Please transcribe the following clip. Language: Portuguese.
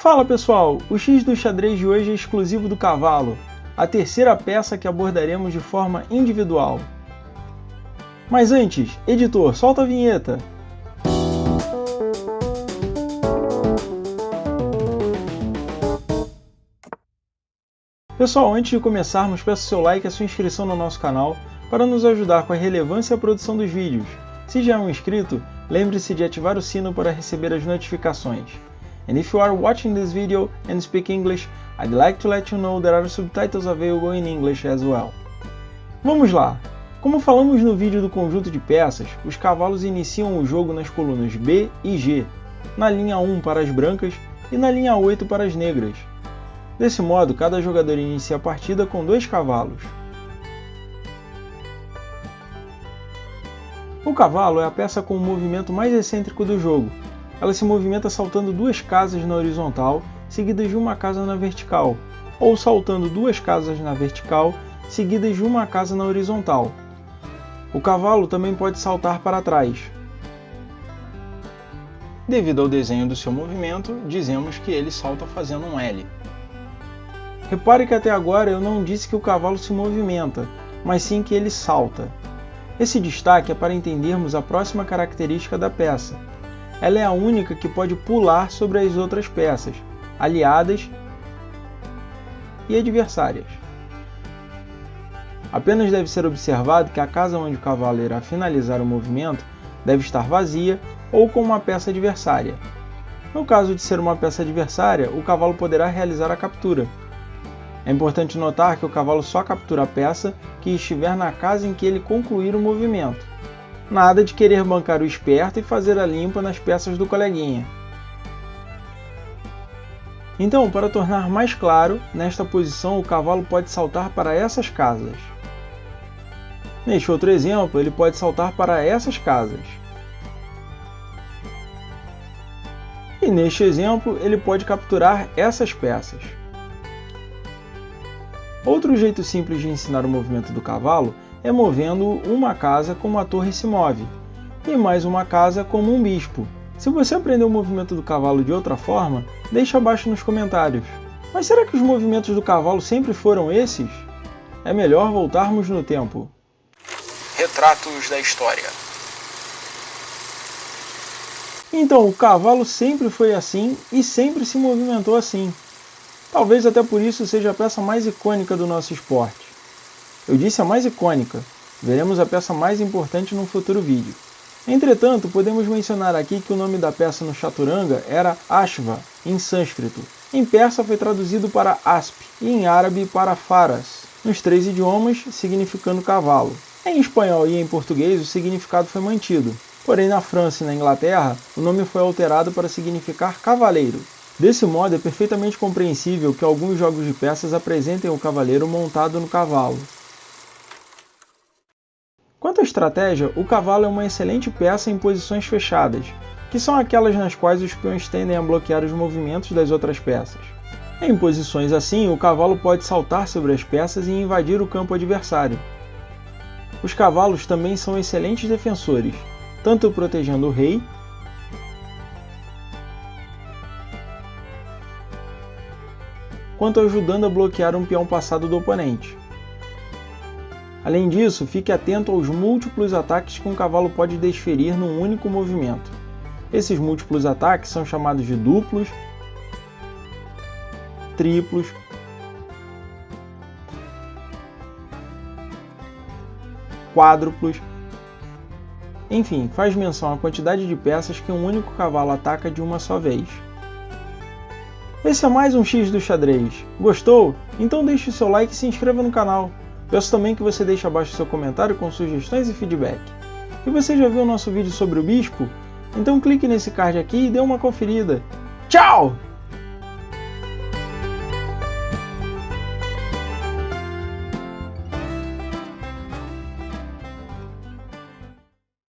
Fala pessoal, o X do xadrez de hoje é exclusivo do cavalo, a terceira peça que abordaremos de forma individual. Mas antes, editor, solta a vinheta! Pessoal, antes de começarmos, peço seu like e a sua inscrição no nosso canal para nos ajudar com a relevância e a produção dos vídeos. Se já é um inscrito, lembre-se de ativar o sino para receber as notificações. And if you are watching this video and speak English, I'd like to let you know there are subtitles available in English as well. Vamos lá! Como falamos no vídeo do conjunto de peças, os cavalos iniciam o jogo nas colunas B e G, na linha 1 para as brancas e na linha 8 para as negras. Desse modo, cada jogador inicia a partida com 2 cavalos. O cavalo é a peça com o movimento mais excêntrico do jogo. Ela se movimenta saltando 2 casas na horizontal, seguidas de uma casa na vertical, ou saltando 2 casas na vertical, seguidas de uma casa na horizontal. O cavalo também pode saltar para trás. Devido ao desenho do seu movimento, dizemos que ele salta fazendo um L. Repare que até agora eu não disse que o cavalo se movimenta, mas sim que ele salta. Esse destaque é para entendermos a próxima característica da peça. Ela é a única que pode pular sobre as outras peças, aliadas e adversárias. Apenas deve ser observado que a casa onde o cavalo irá finalizar o movimento deve estar vazia ou com uma peça adversária. No caso de ser uma peça adversária, o cavalo poderá realizar a captura. É importante notar que o cavalo só captura a peça que estiver na casa em que ele concluir o movimento. Nada de querer bancar o esperto e fazer a limpa nas peças do coleguinha. Então, para tornar mais claro, nesta posição o cavalo pode saltar para essas casas. Neste outro exemplo, ele pode saltar para essas casas. E neste exemplo, ele pode capturar essas peças. Outro jeito simples de ensinar o movimento do cavalo é movendo uma casa como a torre se move, e mais uma casa como um bispo. Se você aprendeu o movimento do cavalo de outra forma, deixe abaixo nos comentários. Mas será que os movimentos do cavalo sempre foram esses? É melhor voltarmos no tempo. Retratos da história. Então, o cavalo sempre foi assim e sempre se movimentou assim. Talvez até por isso seja a peça mais icônica do nosso esporte. Eu disse a mais icônica, veremos a peça mais importante num futuro vídeo. Entretanto, podemos mencionar aqui que o nome da peça no chaturanga era Ashva, em sânscrito. Em persa foi traduzido para asp e em árabe para faras, nos 3 idiomas significando cavalo. Em espanhol e em português o significado foi mantido, porém na França e na Inglaterra o nome foi alterado para significar cavaleiro. Desse modo é perfeitamente compreensível que alguns jogos de peças apresentem o cavaleiro montado no cavalo. Quanto à estratégia, o cavalo é uma excelente peça em posições fechadas, que são aquelas nas quais os peões tendem a bloquear os movimentos das outras peças. Em posições assim, o cavalo pode saltar sobre as peças e invadir o campo adversário. Os cavalos também são excelentes defensores, tanto protegendo o rei, quanto ajudando a bloquear um peão passado do oponente. Além disso, fique atento aos múltiplos ataques que um cavalo pode desferir num único movimento. Esses múltiplos ataques são chamados de duplos, triplos, quádruplos, enfim, faz menção à quantidade de peças que um único cavalo ataca de uma só vez. Esse é mais um X do xadrez. Gostou? Então deixe o seu like e se inscreva no canal. Peço também que você deixe abaixo seu comentário com sugestões e feedback. E você já viu o nosso vídeo sobre o bispo? Então clique nesse card aqui e dê uma conferida. Tchau!